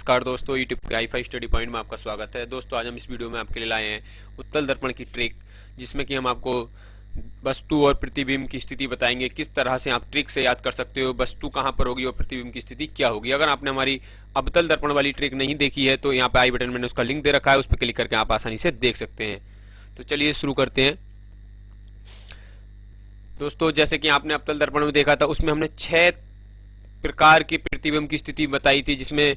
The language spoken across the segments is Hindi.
नमस्कार दोस्तों, यूट्यूब के i5 स्टडी पॉइंट में आपका स्वागत है। दोस्तों आज हम इस वीडियो में आपके लिए लाए हैं उत्तल दर्पण की ट्रिक, जिसमें कि हम आपको वस्तु और प्रतिबिंब की स्थिति बताएंगे। किस तरह से आप ट्रिक से याद कर सकते हो वस्तु कहाँ पर होगी और प्रतिबिंब की स्थिति क्या होगी। अगर आपने हमारी अवतल दर्पण वाली ट्रिक नहीं देखी है तो यहाँ पे आई बटन मैंने उसका लिंक दे रखा है, उस पर क्लिक करके आप आसानी से देख सकते हैं। तो चलिए शुरू करते हैं। दोस्तों जैसे कि आपने अवतल दर्पण में देखा था, उसमें हमने 6 प्रकार के प्रतिबिंब की स्थिति बताई थी, जिसमें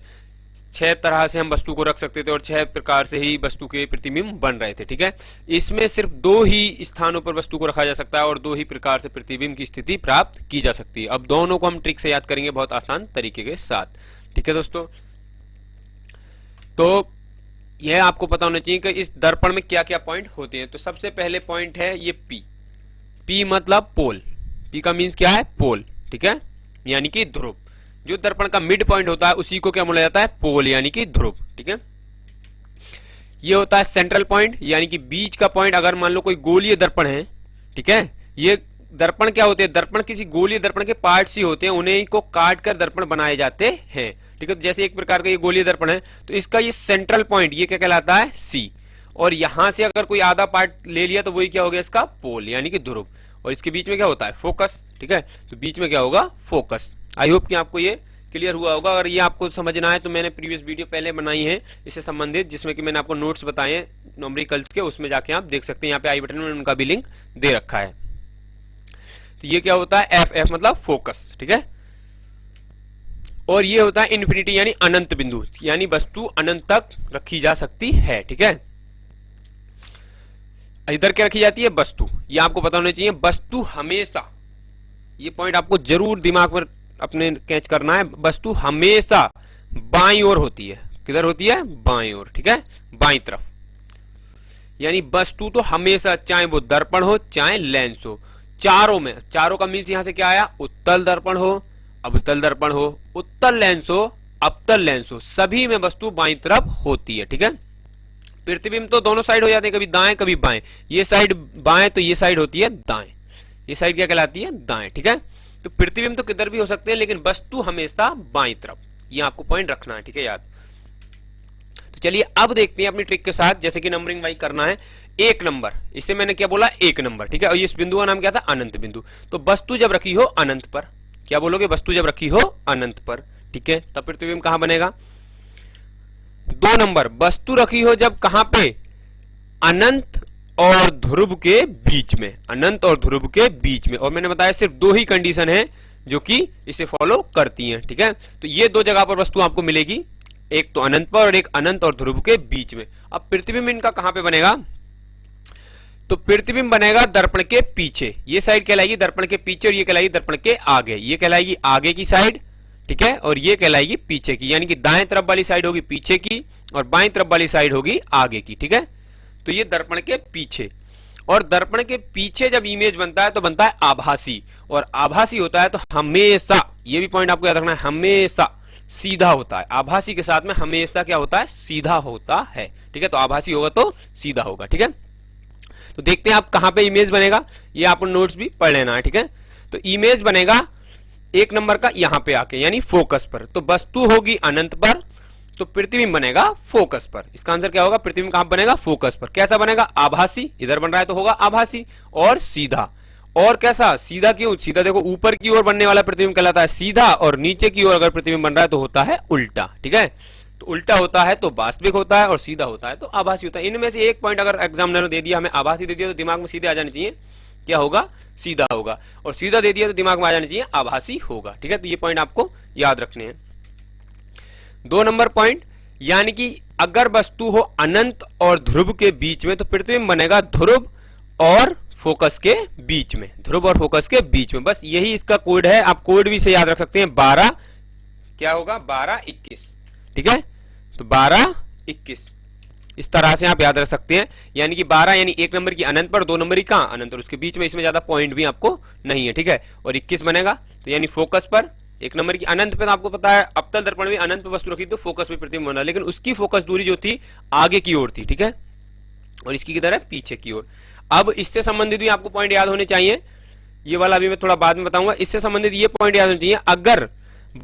6 तरह से हम वस्तु को रख सकते थे और 6 प्रकार से ही वस्तु के प्रतिबिंब बन रहे थे। ठीक है, इसमें सिर्फ 2 ही स्थानों पर वस्तु को रखा जा सकता है और 2 ही प्रकार से प्रतिबिंब की स्थिति प्राप्त की जा सकती है। अब दोनों को हम ट्रिक से याद करेंगे बहुत आसान तरीके के साथ। ठीक है दोस्तों, तो यह आपको पता होना चाहिए कि इस दर्पण में क्या क्या पॉइंट होते हैं। तो सबसे पहले पॉइंट है ये पी मतलब पोल। पी का मीन्स क्या है? पोल। ठीक है, यानी कि ध्रुव। जो दर्पण का मिड पॉइंट होता है उसी को क्या बोला जाता है? पोल, यानी कि ध्रुव। ठीक है, ये होता है सेंट्रल पॉइंट, यानी कि बीच का पॉइंट। अगर मान लो कोई गोलीय दर्पण है, ठीक है, ये दर्पण क्या होते हैं? दर्पण किसी गोलीय दर्पण के पार्ट्स ही होते हैं, उन्हीं को काट कर दर्पण बनाए जाते हैं। ठीक है, जैसे एक प्रकार का ये गोलीय दर्पण है तो इसका ये सेंट्रल पॉइंट ये क्या कहलाता है? सी। और यहां से अगर कोई आधा पार्ट ले लिया तो वही क्या हो गया? इसका पोल, यानी कि ध्रुव। और इसके बीच में क्या होता है? फोकस। ठीक है, तो बीच में क्या होगा? फोकस। आई होप कि आपको ये क्लियर हुआ होगा। अगर ये आपको समझना है तो मैंने प्रीवियस वीडियो पहले बनाई है इससे संबंधित, जिसमें कि मैंने आपको नोट्स बताए हैं न्यूमेरिकल्स के, उसमें जाके आप देख सकते हैं। यहाँ पे आई बटन में उनका भी लिंक दे रखा है। तो ये क्या होता है? एफ मतलब फोकस। ठीक है, और ये होता है इन्फिनिटी यानी अनंत बिंदु, यानी वस्तु अनंत तक रखी जा सकती है। ठीक है, इधर क्या रखी जाती है? वस्तु। ये आपको पता होना चाहिए। वस्तु हमेशा, ये पॉइंट आपको जरूर दिमाग में अपने कैच करना है, वस्तु हमेशा बाईं ओर होती है। किधर होती है? बाईं ओर। ठीक है, बाईं तरफ। यानी वस्तु तो हमेशा, चाहे वो दर्पण हो चाहे लेंस हो, चारों में, चारों का मीन्स यहां से क्या आया? उत्तल दर्पण हो, अवतल दर्पण हो, उत्तल लेंस हो, अवतल लेंस हो, सभी में वस्तु बाईं तरफ होती है। ठीक है, प्रतिबिंब तो दोनों साइड हो जाते हैं, कभी दाएं कभी बाएं। ये साइड बाएं तो ये साइड होती है दाएं। ये साइड क्या कहलाती है? दाएं। ठीक है, तो प्रतिबिंब तो किधर भी हो सकते हैं, लेकिन वस्तु हमेशा बाईं तरफ। ये आपको पॉइंट रखना है। ठीक है, याद। तो चलिए अब देखते हैं अपनी ट्रिक के साथ। जैसे कि नंबरिंग वाइज करना है। 1 नंबर, इसे मैंने क्या बोला? 1 नंबर। ठीक है, और इस बिंदु का नाम क्या था? अनंत बिंदु। तो वस्तु जब रखी हो अनंत पर, क्या बोलोगे? वस्तु जब रखी हो अनंत पर, ठीक है, तब प्रतिबिंब कहां बनेगा? 2 नंबर, वस्तु रखी हो जब कहां पे? अनंत और ध्रुव के बीच में। अनंत और ध्रुव के बीच में। और मैंने बताया सिर्फ 2 ही कंडीशन है जो कि इसे फॉलो करती हैं। ठीक है, तो ये 2 जगह पर वस्तु आपको मिलेगी, एक तो अनंत पर और एक अनंत और ध्रुव के बीच में। अब प्रतिबिंब इनका कहां पे बनेगा? तो प्रतिबिंब बनेगा दर्पण के पीछे। ये साइड कहलाएगी दर्पण के पीछे और ये कहलाएगी दर्पण के आगे। ये कहलाएगी आगे की साइड, ठीक है, और ये कहलाएगी पीछे की। यानी कि दाएं तरफ वाली साइड होगी पीछे की और बाएं तरफ वाली साइड होगी आगे की। ठीक है, तो ये दर्पण के पीछे। और दर्पण के पीछे जब इमेज बनता है तो बनता है आभासी, और आभासी होता है तो हमेशा, ये भी पॉइंट आपको याद रखना है, हमेशा सीधा होता है। आभासी के साथ में हमेशा क्या होता है? सीधा होता है। ठीक है, तो आभासी होगा तो सीधा होगा। ठीक है, तो देखते हैं आप कहां पे इमेज बनेगा। ये आपको नोट्स भी पढ़ लेना है। ठीक है, तो इमेज बनेगा 1 नंबर का यहां पे आके, यानी फोकस पर। तो वस्तु होगी अनंत पर, तो प्रतिबिंब बनेगा फोकस पर। इसका आंसर क्या होगा? प्रतिबिंब कहां बनेगा? फोकस पर। कैसा बनेगा? आभासी। इधर बन रहा है तो होगा आभासी। और सीधा। और कैसा? सीधा। क्यों सीधा? देखो ऊपर की ओर बनने वाला प्रतिबिंब कहलाता है सीधा, और नीचे की ओर अगर प्रतिबिंब बन रहा है तो होता है उल्टा। ठीक है, तो उल्टा होता है तो वास्तविक होता है और सीधा होता है तो आभासी होता है। इनमें से एक पॉइंट अगर एग्जामिनर ने दे दिया, हमें आभासी दे दिया, तो दिमाग में सीधे आ जाने चाहिए क्या होगा? सीधा होगा। और सीधा दे दिया तो दिमाग में आ जाना चाहिए आभासी होगा। ठीक है, तो ये पॉइंट आपको याद रखने हैं। 2 नंबर पॉइंट, यानी कि अगर वस्तु हो अनंत और ध्रुव के बीच में तो प्रतिबिंब बनेगा ध्रुव और फोकस के बीच में। ध्रुव और फोकस के बीच में, बस यही इसका कोड है। आप कोड भी से याद रख सकते हैं। 12 क्या होगा? 12 21। ठीक है, तो 12 21 इस तरह से आप याद रख सकते हैं। यानी कि 12 यानी 1 नंबर की अनंत पर, 2 नंबर की कहां? अनंत, और उसके बीच में। इसमें ज्यादा पॉइंट भी आपको नहीं है। ठीक है, और 21 बनेगा तो यानी फोकस पर, 1 नंबर की अनंत पे। तो आपको पता है अवतल दर्पण में अनंत पे वस्तु रखी तो फोकस पे प्रतिबिंब बना, लेकिन उसकी फोकस दूरी जो थी आगे की ओर थी। ठीक है, और इसकी किधर है? पीछे की ओर। अब इससे संबंधित भी आपको पॉइंट याद होने चाहिए। ये वाला अभी मैं थोड़ा बाद में बताऊंगा। इससे संबंधित ये पॉइंट याद होने चाहिए, अगर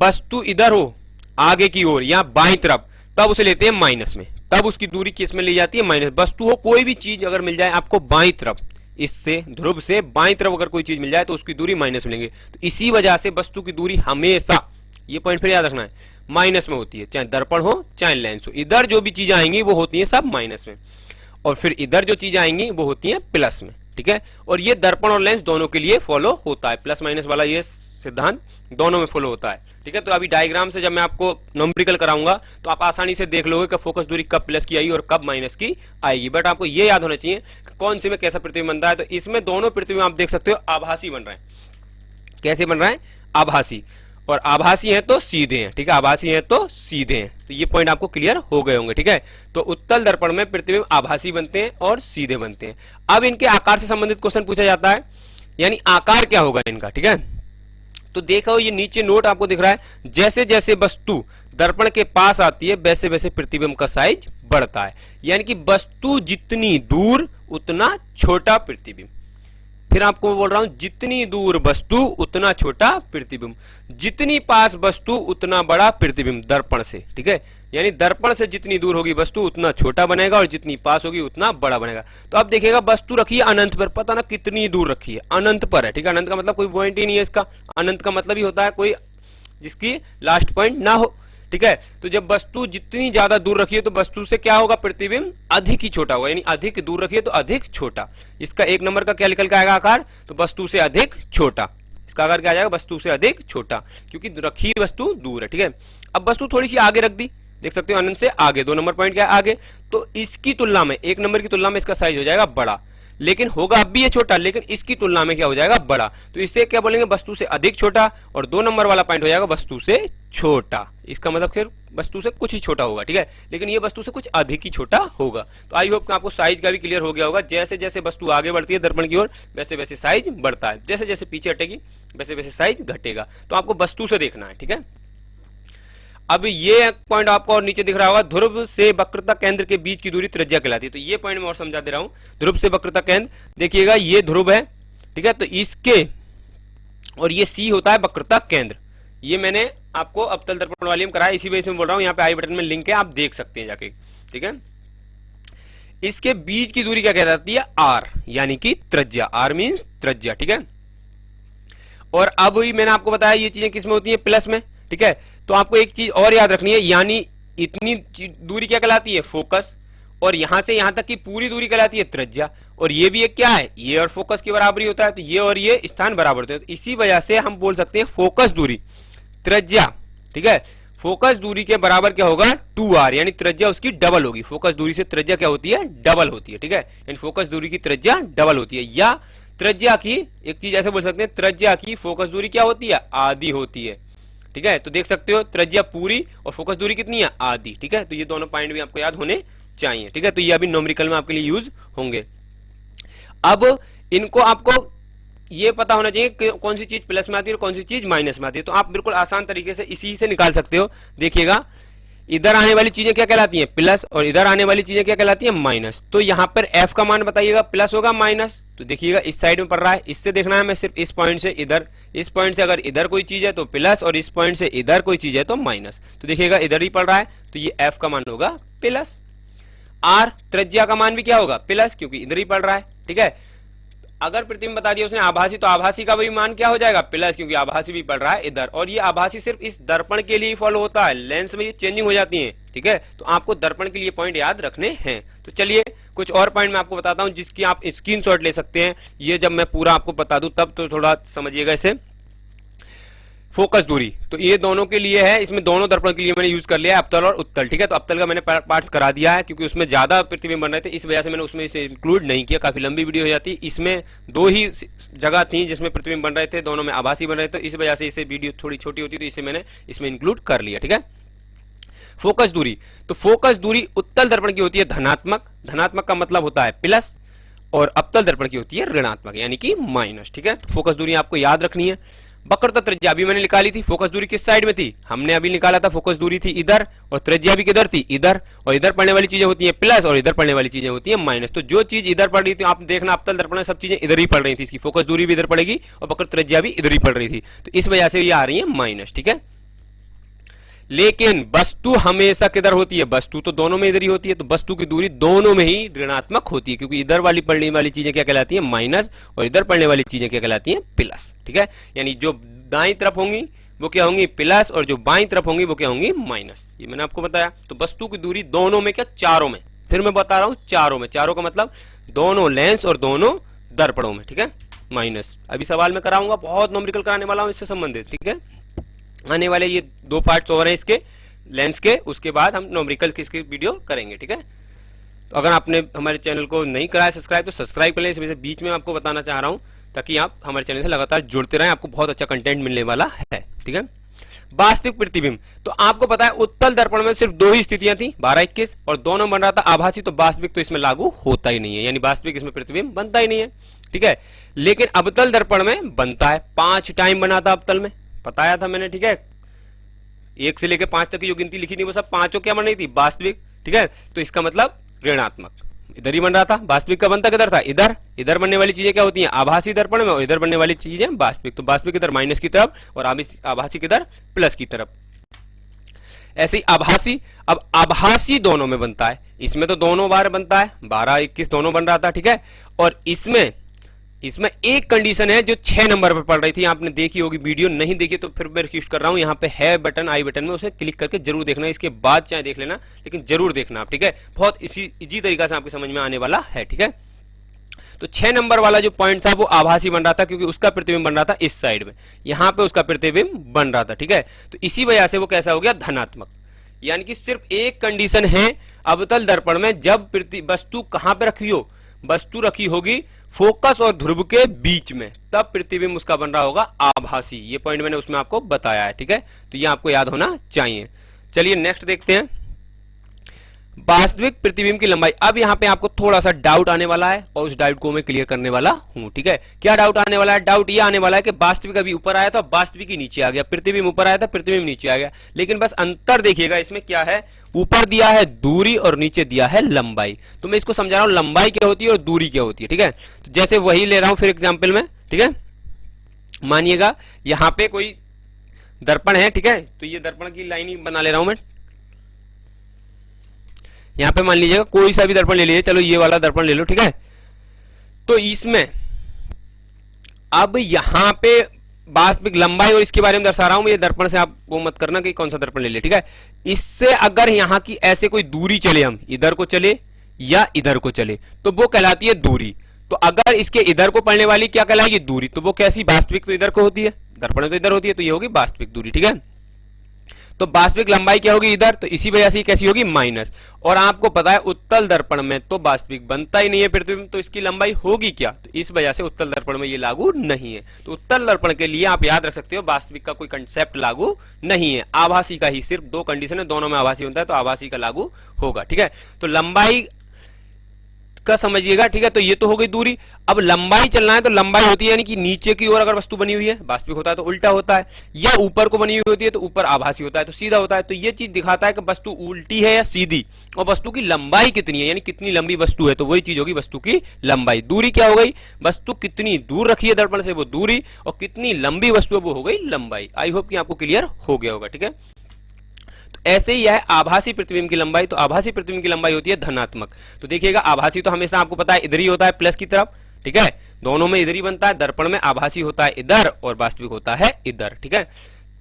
वस्तु इधर हो आगे की ओर या बाईं तरफ, तब उसे लेते हैं माइनस में, तब उसकी दूरी किस में ली जाती है, माइनस। वस्तु हो कोई भी चीज अगर मिल जाए आपको बाईं तरफ, इससे ध्रुव से बाईं तरफ अगर कोई चीज मिल जाए तो उसकी दूरी माइनस में लेंगे। तो इसी वजह से वस्तु की दूरी हमेशा, ये पॉइंट फिर याद रखना है, माइनस में होती है, चाहे दर्पण हो चाहे लेंस हो। इधर जो भी चीजें आएंगी वो होती है सब माइनस में, और फिर इधर जो चीजें आएंगी वो होती है प्लस में, ठीक है। और ये दर्पण और लेंस दोनों के लिए फॉलो होता है, प्लस माइनस वाला ये सिद्धांत दोनों में फॉलो होता है, ठीक है। तो अभी डायग्राम से जब मैं आपको नंबरिकल कराऊंगा तो आप आसानी से देख लोगे कि फोकस दूरी कब प्लस की आई और कब माइनस की आएगी। बट आपको ये याद होना चाहिए कि कौन से में कैसा प्रतिबिंब बनता है। तो इसमें दोनों प्रतिबिंब आप देख सकते हो आभासी बन रहे हैं। कैसे बन रहा है, आभासी, और आभासी है तो सीधे हैं, ठीक है, आभासी है तो सीधे हैं। तो ये पॉइंट आपको क्लियर हो गए होंगे, ठीक है। तो उत्तल दर्पण में प्रतिबिंब आभासी बनते हैं और सीधे बनते हैं। अब इनके आकार से संबंधित क्वेश्चन पूछा जाता है, यानी आकार क्या होगा इनका, ठीक है। तो देखो ये नीचे नोट आपको दिख रहा है, जैसे जैसे वस्तु दर्पण के पास आती है वैसे वैसे प्रतिबिंब का साइज बढ़ता है, यानी कि वस्तु जितनी दूर उतना छोटा प्रतिबिंब। फिर आपको बोल रहा हूं, जितनी दूर वस्तु उतना छोटा प्रतिबिंब, जितनी पास वस्तु उतना बड़ा प्रतिबिंब दर्पण से, ठीक है। यानी दर्पण से जितनी दूर होगी वस्तु उतना छोटा बनेगा और जितनी पास होगी उतना बड़ा बनेगा। तो अब देखिएगा वस्तु रखी है अनंत पर, पता ना कितनी दूर रखी है, अनंत पर है, ठीक है। अनंत का मतलब कोई पॉइंट ही नहीं है इसका, अनंत का मतलब ही होता है कोई जिसकी लास्ट पॉइंट ना हो, ठीक है। तो जब वस्तु जितनी ज्यादा दूर रखी है तो वस्तु से क्या होगा, प्रतिबिंब अधिक ही छोटा होगा, यानी अधिक दूर रखिए तो अधिक छोटा। इसका एक नंबर का क्या निकल के आएगा आकार, तो वस्तु से अधिक छोटा। इसका आकार क्या आ जाएगा, वस्तु से अधिक छोटा, क्योंकि रखी वस्तु दूर है, ठीक है। अब वस्तु थोड़ी सी आगे रख दी, देख सकते हो अनंत से आगे, 2 नंबर पॉइंट क्या है आगे, तो इसकी तुलना में 1 नंबर की तुलना में इसका साइज हो जाएगा बड़ा, लेकिन होगा अब भी ये छोटा, लेकिन इसकी तुलना में क्या हो जाएगा, बड़ा। तो इससे क्या बोलेंगे, वस्तु से अधिक छोटा, और 2 नंबर वाला पॉइंट हो जाएगा वस्तु से छोटा। इसका मतलब फिर वस्तु से कुछ ही छोटा होगा, ठीक है, लेकिन ये वस्तु से कुछ अधिक ही छोटा होगा। तो आई होप आपको साइज का भी क्लियर हो गया होगा। जैसे जैसे वस्तु आगे बढ़ती है दर्पण की ओर वैसे वैसे साइज बढ़ता है, जैसे जैसे पीछे हटेगी वैसे वैसे साइज घटेगा। तो आपको वस्तु से देखना है, ठीक है। अब ये पॉइंट आपको और नीचे दिख रहा होगा, ध्रुव से वक्रता केंद्र के बीच की दूरी त्रिज्या कहलाती है। तो ये पॉइंट मैं और समझा दे रहा हूं, ध्रुव से वक्रता केंद्र, देखिएगा ये ध्रुव है, ठीक है, तो इसके और ये सी होता है वक्रता केंद्र। ये मैंने आपको अवतल दर्पण वाली में कराया, इसी वजह से मैं बोल रहा हूं, यहाँ पे आई बटन में लिंक है, आप देख सकते हैं जाके, ठीक है। इसके बीच की दूरी क्या कहलाती है, आर, यानी कि त्रिज्या, आर मीन्स त्रिज्या, ठीक है। और अब मैंने आपको बताया ये चीजें किसमें होती है, प्लस में, ठीक है। तो आपको एक चीज और याद रखनी है, यानी इतनी दूरी क्या कहलाती है, फोकस, और यहां से यहां तक की पूरी दूरी कहलाती है त्रिज्या, और ये भी एक क्या है, ये और फोकस के बराबर ही होता है। तो ये और ये स्थान बराबर होते हैं, तो इसी वजह से हम बोल सकते हैं फोकस दूरी त्रिज्या, ठीक है, फोकस दूरी के बराबर क्या होगा, 2r, यानी त्रिज्या उसकी डबल होगी। फोकस दूरी से त्रिज्या क्या होती है, डबल होती है, ठीक है। यानी फोकस दूरी की त्रिज्या डबल होती है, या त्रिज्या की एक चीज ऐसे बोल सकते हैं, त्रिज्या की फोकस दूरी क्या होती है, आधी होती है, ठीक है। तो देख सकते हो त्रिज्या पूरी और फोकस दूरी कितनी है, आधी, ठीक है। तो ये दोनों पॉइंट भी आपको याद होने चाहिए, ठीक है। तो ये अभी न्यूमेरिकल में आपके लिए यूज होंगे। अब इनको आपको ये पता होना चाहिए कि कौन सी चीज प्लस में आती है और कौन सी चीज माइनस में आती है। तो आप बिल्कुल आसान तरीके से इसी से निकाल सकते हो। देखिएगा इधर आने वाली चीजें क्या कहलाती हैं, प्लस, और इधर आने वाली चीजें क्या कहलाती हैं, माइनस। तो यहाँ पर एफ का मान बताइएगा, प्लस होगा माइनस। तो देखिएगा इस साइड में पड़ रहा है, इससे देखना है मैं सिर्फ इस पॉइंट से इधर, इस पॉइंट से अगर इधर कोई चीज है तो प्लस, और इस पॉइंट से इधर कोई चीज है तो माइनस। तो देखिएगा इधर ही पड़ रहा है, तो ये एफ का मान होगा प्लस। आर त्रिज्या का मान भी क्या होगा, प्लस, क्योंकि इधर ही पड़ रहा है, ठीक है। अगर प्रतिबिंब बता दिया उसने आभासी, तो आभासी का भी मान क्या हो जाएगा, प्लस, क्योंकि आभासी भी पड़ रहा है इधर। और ये आभासी सिर्फ इस दर्पण के लिए फॉलो होता है, लेंस में ये चेंजिंग हो जाती है, ठीक है। तो आपको दर्पण के लिए पॉइंट याद रखने हैं। तो चलिए कुछ और पॉइंट मैं आपको बताता हूं जिसकी आप स्क्रीनशॉट ले सकते हैं। ये जब मैं पूरा आपको बता दूं तब तो थोड़ा समझिएगा इसे। फोकस दूरी, तो ये दोनों के लिए है, इसमें दोनों दर्पण के लिए मैंने यूज कर लिया है, अवतल और उत्तल, ठीक है। तो अवतल का मैंने पार्ट्स करा दिया है क्योंकि उसमें ज्यादा प्रतिबिंब बन रहे थे, इस वजह से मैंने उसमें इसे इंक्लूड नहीं किया, काफी लंबी वीडियो हो जाती। इसमें 2 ही जगह थी जिसमें प्रतिबिंब बन रहे थे, दोनों में आभासी बन रहे थे, इस वजह से इसे वीडियो थोड़ी छोटी होती, तो इसे मैंने इसमें इंक्लूड कर लिया, ठीक है। फोकस दूरी, तो फोकस दूरी उत्तल दर्पण की होती है धनात्मक, धनात्मक का मतलब होता है प्लस, और अवतल दर्पण की होती है ऋणात्मक, यानी कि माइनस, ठीक है। तो फोकस दूरी आपको याद रखनी है। वक्रता त्रिज्या अभी मैंने निकाली थी, फोकस दूरी किस साइड में थी, हमने अभी निकाला था, फोकस दूरी थी इधर, और त्रिज्या भी किधर थी, इधर, और इधर पड़ने वाली चीजें होती है प्लस, और इधर पड़ने वाली चीजें होती है माइनस। तो जो चीज इधर पड़ रही थी आप देखना अवतल दर्पण में सब चीजें इधर ही पड़ रही थी, इसकी फोकस दूरी भी इधर पड़ेगी और वक्र त्रिज्या भी इधर ही पड़ रही थी, तो इस वजह से ये आ रही है माइनस, ठीक है। लेकिन वस्तु हमेशा किधर होती है, वस्तु तो दोनों में इधर ही होती है, तो वस्तु की दूरी दोनों में ही ऋणात्मक होती है, क्योंकि इधर वाली पढ़ने वाली चीजें क्या कहलाती है, माइनस, और इधर पढ़ने वाली चीजें क्या कहलाती हैं, प्लस। ठीक है, यानी जो दाईं तरफ होंगी वो क्या होंगी, प्लस, और जो बाईं तरफ होंगी वो क्या होंगी, माइनस। ये मैंने आपको बताया। तो वस्तु की दूरी दोनों में क्या, चारों में, फिर मैं बता रहा हूं चारों में, चारों का मतलब दोनों लेंस और दोनों दर्पणों में। ठीक है, माइनस। अभी सवाल में कराऊंगा, बहुत न्यूमेरिकल कराने वाला हूं इससे संबंधित। ठीक है, आने वाले ये 2 पार्ट्स और हैं इसके, लेंस के, उसके बाद हम न्यूमेरिकल की इसकी वीडियो करेंगे। ठीक है, तो अगर आपने हमारे चैनल को नहीं कराया सब्सक्राइब, तो सब्सक्राइब कर लें। इस वजह से बीच में आपको बताना चाह रहा हूं, ताकि आप हमारे चैनल से लगातार जुड़ते रहें, आपको बहुत अच्छा कंटेंट मिलने वाला है। ठीक है, वास्तविक प्रतिबिंब, तो आपको पता है उत्तल दर्पण में सिर्फ 2 ही स्थितियां थी, 12-21, और दोनों बन रहा था आभासी, तो वास्तविक तो इसमें लागू होता ही नहीं है, यानी वास्तविक इसमें प्रतिबिंब बनता ही नहीं है। ठीक है, लेकिन अवतल दर्पण में बनता है, 5 टाइम बना था अवतल में, बताया था मैंने। ठीक है, 1 से लेकर 5 तक की जो गिनती लिखी थी वो सब पांचों क्या बन रही थी, वास्तविक। ठीक है, तो इसका मतलब ऋणात्मक इधर ही बन रहा था, वास्तविक का बनता किधर था, इधर। इधर बनने वाली चीजें क्या होती हैं, आभासी दर्पण में, और इधर बनने वाली चीजें वास्तविक, तो वास्तविक इधर माइनस की तरफ और आभासी किधर प्लस की तरफ। ऐसे ही आभासी, अब आभासी दोनों में बनता है, इसमें तो दोनों बार बनता है, 12-21 दोनों बन रहा था। ठीक है, और इसमें एक कंडीशन है जो 6 नंबर पर पड़ रही थी, आपने देखी होगी, वीडियो नहीं देखी तो फिर मैं रिक्वेस्ट कर रहा हूं, यहाँ पे है बटन, आई बटन में, उसे क्लिक करके जरूर देखना, इसके बाद चाहे देख लेना, लेकिन जरूर देखना आप। ठीक है, बहुत इजी तरीका से आपके समझ में आने वाला है। ठीक है, तो 6 नंबर वाला जो पॉइंट था वो आभासी बन रहा था, क्योंकि उसका प्रतिबिंब बन रहा था इस साइड में, यहां पे उसका प्रतिबिंब बन रहा था। ठीक है, तो इसी वजह से वो कैसा हो गया, धनात्मक। यानी कि सिर्फ एक कंडीशन है अवतल दर्पण में, जब वस्तु कहां पे रखी हो, वस्तु रखी होगी फोकस और ध्रुव के बीच में, तब प्रतिबिंब उसका बन रहा होगा आभासी। ये पॉइंट मैंने उसमें आपको बताया है। ठीक है, तो ये आपको याद होना चाहिए। चलिए नेक्स्ट देखते हैं, वास्तविक प्रतिबिंब की लंबाई। अब यहां पे आपको थोड़ा सा डाउट आने वाला है, और उस डाउट को मैं क्लियर करने वाला हूं। ठीक है, क्या डाउट आने वाला है, डाउट ये आने वाला है कि वास्तविक अभी ऊपर आया था, वास्तविक ही नीचे आ गया, प्रतिबिंब ऊपर आया था, प्रतिबिंब नीचे आ गया, लेकिन बस अंतर देखिएगा इसमें क्या है, ऊपर दिया है दूरी और नीचे दिया है लंबाई। तो मैं इसको समझा रहा हूं, लंबाई क्या होती है और दूरी क्या होती है। ठीक है, तो जैसे वही ले रहा हूं फिर एग्जाम्पल में। ठीक है, मानिएगा यहां पे कोई दर्पण है। ठीक है, तो ये दर्पण की लाइन ही बना ले रहा हूं मैं, यहां पे मान लीजिएगा कोई सा भी दर्पण ले लीजिए, चलो ये वाला दर्पण ले लो। ठीक है, तो इसमें अब यहां पे वास्तविक लंबाई और इसके बारे में दर्शा रहा हूं, ये दर्पण से आप वो मत करना कि कौन सा दर्पण ले ले। ठीक है, इससे अगर यहां की ऐसे कोई दूरी चले, हम इधर को चले या इधर को चले, तो वो कहलाती है दूरी। तो अगर इसके इधर को पड़ने वाली क्या कहलाएगी, दूरी, तो वो कैसी, वास्तविक तो इधर को होती है, दर्पण तो इधर होती है, तो ये होगी वास्तविक दूरी। ठीक है, तो वास्तविक लंबाई क्या होगी इधर, तो इसी वजह से कैसी होगी, माइनस। और आपको पता है उत्तल दर्पण में तो वास्तविक बनता ही नहीं है प्रतिबिंब, तो इसकी लंबाई होगी क्या, तो इस वजह से उत्तल दर्पण में ये लागू नहीं है। तो उत्तल दर्पण के लिए आप याद रख सकते हो, वास्तविक का कोई कंसेप्ट लागू नहीं है, आभासी का ही सिर्फ 2 कंडीशन है, दोनों में आभासी होता है, तो आभासी का लागू होगा। ठीक है, तो लंबाई का समझिएगा। ठीक है, तो ये तो हो गई दूरी। अब लंबाई चलना है, तो लंबाई होती है यानी कि नीचे की ओर अगर वस्तु बनी हुई है, वास्तविक होता है तो उल्टा होता है, या ऊपर को बनी हुई होती है तो ऊपर आभासी होता है, तो सीधा होता है। तो ये चीज दिखाता है कि वस्तु उल्टी है या सीधी, और वस्तु की लंबाई कितनी है, यानी कितनी लंबी वस्तु है, तो वही चीज होगी वस्तु की लंबाई। दूरी क्या हो गई, वस्तु कितनी दूर रखी है दर्पण से वो दूरी, और कितनी लंबी वस्तु है वो हो गई लंबाई। आई होप कि आपको क्लियर हो गया होगा। ठीक है, ऐसे ही है आभासी प्रतिबिंब की लंबाई, तो आभासी प्रतिबिंब की लंबाई होती है धनात्मक। तो देखिएगा, आभासी तो हमेशा आपको पता है इधर ही होता है, प्लस की तरफ। ठीक है, दोनों में इधर ही बनता है, दर्पण में आभासी होता है इधर और वास्तविक होता है इधर। ठीक है,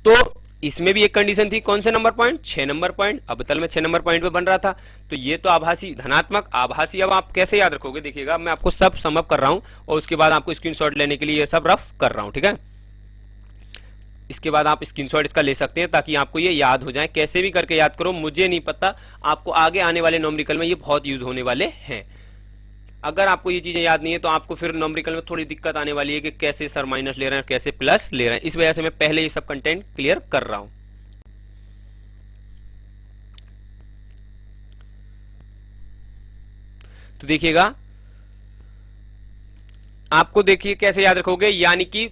तो इसमें भी एक कंडीशन थी, कौन से नंबर पॉइंट, 6 नंबर पॉइंट, अवतल में 6 नंबर पॉइंट पे बन रहा था, तो ये तो आभासी धनात्मक। आभासी अब आप कैसे याद रखोगे, देखिएगा मैं आपको सब सम अप कर रहा हूं, और उसके बाद आपको स्क्रीनशॉट लेने के लिए ये सब रफ कर रहा हूं। ठीक है, इसके बाद आप स्क्रीनशॉट इसका ले सकते हैं, ताकि आपको ये याद हो जाए। कैसे भी करके याद करो, मुझे नहीं पता, आपको आगे आने वाले न्यूमेरिकल में ये बहुत यूज होने वाले हैं। अगर आपको ये चीजें याद नहीं है तो आपको फिर न्यूमेरिकल में थोड़ी दिक्कत आने वाली है कि कैसे सर माइनस ले रहे हैं, कैसे प्लस ले रहे हैं। इस वजह से मैं पहले ये सब कंटेंट क्लियर कर रहा हूं। तो देखिएगा, आपको देखिए कैसे याद रखोगे, यानी कि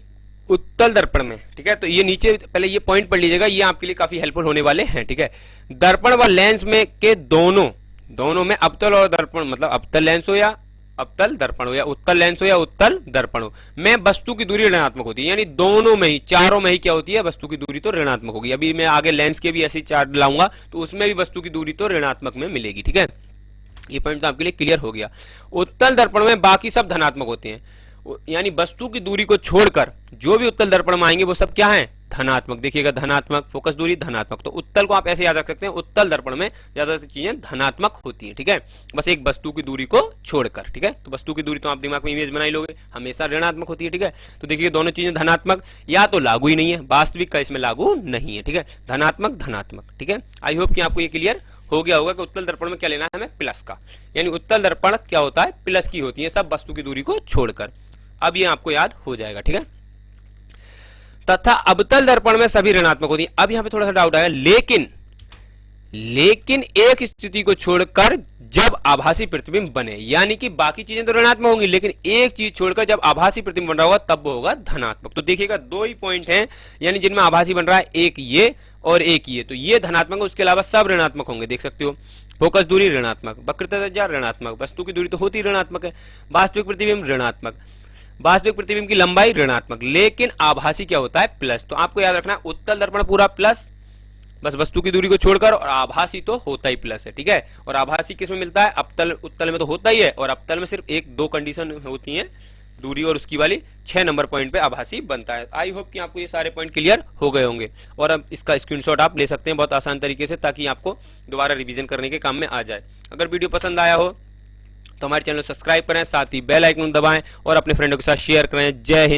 उत्तल दर्पण में। ठीक है, तो ये नीचे पहले ये पॉइंट पढ़ लीजिएगा, ये आपके लिए काफी हेल्पफुल होने वाले हैं। ठीक है, दर्पण व लेंस में के दोनों में अवतल और दर्पण, मतलब अवतल लेंस हो या अवतल दर्पण हो या उत्तल लेंस हो या उत्तल दर्पण हो, में वस्तु की दूरी ऋणात्मक होती है। यानी दोनों में ही, चारों में ही क्या होती है, वस्तु की दूरी तो ऋणात्मक होगी। अभी मैं आगे लेंस के भी ऐसे चार्ट लाऊंगा तो उसमें भी वस्तु की दूरी तो ऋणात्मक में मिलेगी। ठीक है, ये पॉइंट तो आपके लिए क्लियर हो गया। उत्तल दर्पण में बाकी सब धनात्मक होते हैं, यानी वस्तु की दूरी को छोड़कर जो भी उत्तल दर्पण में आएंगे वो सब क्या है, धनात्मक। देखिएगा धनात्मक, फोकस दूरी धनात्मक। तो उत्तल को आप ऐसे याद रख सकते हैं, उत्तल दर्पण में ज्यादातर चीजें धनात्मक होती है। ठीक है, बस एक वस्तु की दूरी को छोड़कर। ठीक है, तो वस्तु की दूरी तो आप दिमाग में इमेज बना ही लोगे, हमेशा ऋणात्मक होती है। ठीक है, तो देखिए दोनों चीजें धनात्मक या तो लागू ही नहीं है, वास्तविक का इसमें लागू नहीं है। ठीक है, धनात्मक धनात्मक। ठीक है, आई होप कि आपको ये क्लियर हो गया होगा कि उत्तल दर्पण में क्या लेना है हमें, प्लस का। यानी उत्तल दर्पण क्या होता है, प्लस की होती है सब वस्तु की दूरी को छोड़कर। अब ये आपको याद हो जाएगा। ठीक है, तथा अवतल दर्पण में सभी ऋणात्मक होती है। अब यहां पे थोड़ा सा डाउट आएगा, लेकिन एक स्थिति को छोड़कर जब आभासी प्रतिबिंब बने, यानी कि बाकी चीजें तो ऋणात्मक होंगी लेकिन एक चीज छोड़कर जब आभासी प्रतिबिंब बन रहा होगा तब वो होगा धनात्मक। तो देखिएगा दो ही पॉइंट हैं, यानी जिनमें आभासी बन रहा है, एक ये और एक ये, तो ये धनात्मक है, उसके अलावा सब ऋणात्मक होंगे। देख सकते हो, फोकस दूरी ऋणात्मक, वक्रता ऋणात्मक, वस्तु की दूरी तो होती ऋणात्मक है, वास्तविक प्रतिबिंब ऋणात्मक, वास्तविक प्रतिबिंब की लंबाई ऋणात्मक, लेकिन आभासी क्या होता है, प्लस। तो आपको याद रखना है उत्तल दर्पण पूरा प्लस, बस वस्तु की दूरी को छोड़कर, और आभासी तो होता ही प्लस है। ठीक है, और आभासी किस में मिलता है, अवतल उत्तल में तो होता ही है, और अवतल में सिर्फ एक दो कंडीशन होती है, दूरी और उसकी वाली। 6 नंबर पॉइंट पे आभासी बनता है। आई होप कि आपको ये सारे पॉइंट क्लियर हो गए होंगे, और अब इसका स्क्रीनशॉट आप ले सकते हैं बहुत आसान तरीके से, ताकि आपको दोबारा रिवीजन करने के काम में आ जाए। अगर वीडियो पसंद आया हो तो हमारे चैनल को सब्सक्राइब करें, साथ ही बेल आइकन दबाएं और अपने फ्रेंडों के साथ शेयर करें। जय हिंद।